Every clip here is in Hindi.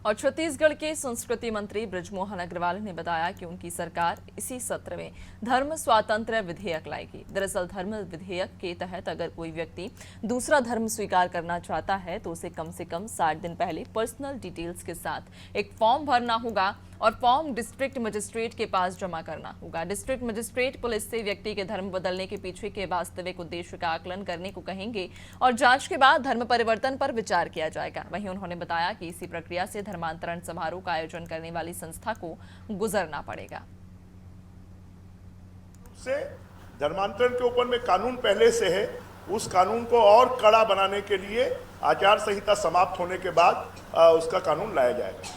और छत्तीसगढ़ के संस्कृति मंत्री बृजमोहन अग्रवाल ने बताया कि उनकी सरकार इसी सत्र में धर्म स्वातंत्र्य विधेयक लाएगी। दरअसल धर्म विधेयक के तहत अगर कोई व्यक्ति दूसरा धर्म स्वीकार करना चाहता है तो उसे कम से कम 60 दिन पहले पर्सनल डिटेल्स के साथ एक फॉर्म भरना होगा और फॉर्म डिस्ट्रिक्ट मजिस्ट्रेट के पास जमा करना होगा। डिस्ट्रिक्ट मजिस्ट्रेट पुलिस से व्यक्ति के धर्म बदलने के पीछे के वास्तविक उद्देश्य का आकलन करने को कहेंगे और जांच के बाद धर्म परिवर्तन पर विचार किया जाएगा। वहीं उन्होंने बताया कि इसी प्रक्रिया से धर्मांतरण समारोह का आयोजन करने वाली संस्था को गुजरना पड़ेगा। से धर्मांतरण के ऊपर में कानून पहले से है, उस कानून को और कड़ा बनाने के लिए आचार संहिता समाप्त होने के बाद उसका कानून लाया जाएगा।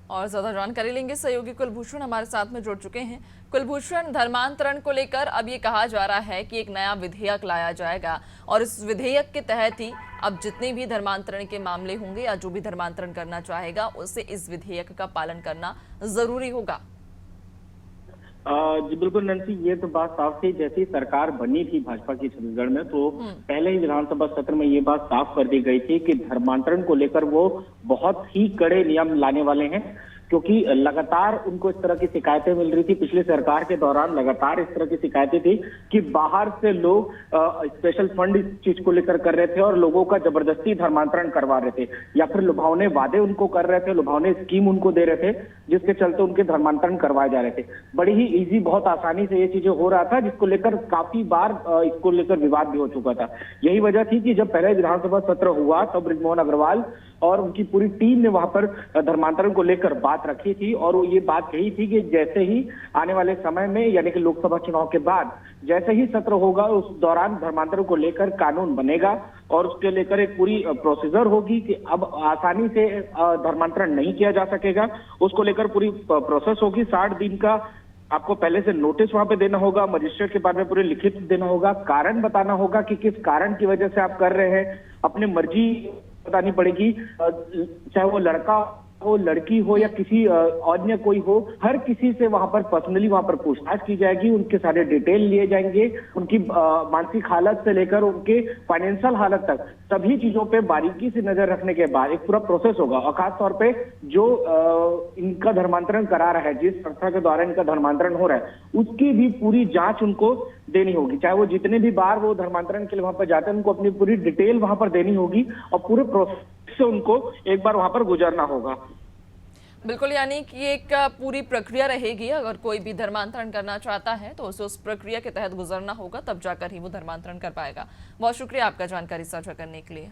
और ज्यादा जानकारी लेंगे, सहयोगी कुलभूषण हमारे साथ में जुड़ चुके हैं। कुलभूषण, धर्मांतरण को लेकर अब ये कहा जा रहा है कि एक नया विधेयक लाया जाएगा और इस विधेयक के तहत ही अब जितने भी धर्मांतरण के मामले होंगे या जो भी धर्मांतरण करना चाहेगा उसे इस विधेयक का पालन करना जरूरी होगा। जी बिल्कुल नंसी, ये तो बात साफ थी। जैसी सरकार बनी थी भाजपा की छत्तीसगढ़ में तो पहले ही विधानसभा सत्र में ये बात साफ कर दी गई थी कि धर्मांतरण को लेकर वो बहुत ही कड़े नियम लाने वाले हैं, क्योंकि लगातार उनको इस तरह की शिकायतें मिल रही थी। पिछली सरकार के दौरान लगातार इस तरह की शिकायतें थी कि बाहर से लोग स्पेशल फंड इस चीज को लेकर कर रहे थे और लोगों का जबरदस्ती धर्मांतरण करवा रहे थे या फिर लुभावने वादे उनको कर रहे थे, लुभावने स्कीम उनको दे रहे थे जिसके चलते उनके धर्मांतरण करवाए जा रहे थे। बड़ी ही इजी, बहुत आसानी से ये चीजें हो रहा था, जिसको लेकर काफी बार इसको लेकर विवाद भी हो चुका था। यही वजह थी कि जब पहले विधानसभा सत्र हुआ तब बृजमोहन अग्रवाल और उनकी पूरी टीम ने वहां पर धर्मांतरण को लेकर बात रखी थी और वो ये बात कही थी कि जैसे ही आने वाले समय में यानी कि लोकसभा चुनाव के बाद जैसे ही सत्र होगा उस दौरान धर्मांतरण को लेकर कानून बनेगा और उसके लेकर एक पूरी प्रोसीजर होगी कि अब आसानी से धर्मांतरण नहीं किया जा सकेगा। उसको लेकर पूरी प्रोसेस होगी। 60 दिन का आपको पहले से नोटिस वहां पे देना होगा, मजिस्ट्रेट के बाद में पूरे लिखित देना होगा, कारण बताना होगा कि किस कारण की वजह से आप कर रहे हैं, अपनी मर्जी बतानी पड़ेगी, चाहे वो लड़का हो, लड़की हो या किसी अन्य कोई हो, हर किसी से वहां पर पर्सनली वहां पर पूछताछ की जाएगी, उनके सारे डिटेल लिए जाएंगे, उनकी मानसिक हालत से लेकर उनके फाइनेंशियल हालत तक सभी चीजों पे बारीकी से नजर रखने के बाद एक पूरा प्रोसेस होगा। और खास तौर पे जो इनका धर्मांतरण करा रहा है, जिस संस्था के द्वारा इनका धर्मांतरण हो रहा है, उसकी भी पूरी जांच उनको देनी होगी। चाहे वो जितने भी बार वो धर्मांतरण के लिए वहां पर जाते हैं, उनको अपनी पूरी डिटेल वहां पर देनी होगी और पूरे प्रोसेस से उनको एक बार वहां पर गुजरना होगा। बिल्कुल, यानी कि एक पूरी प्रक्रिया रहेगी। अगर कोई भी धर्मांतरण करना चाहता है तो उसे उस प्रक्रिया के तहत गुजरना होगा, तब जाकर ही वो धर्मांतरण कर पाएगा। बहुत शुक्रिया आपका जानकारी साझा करने के लिए।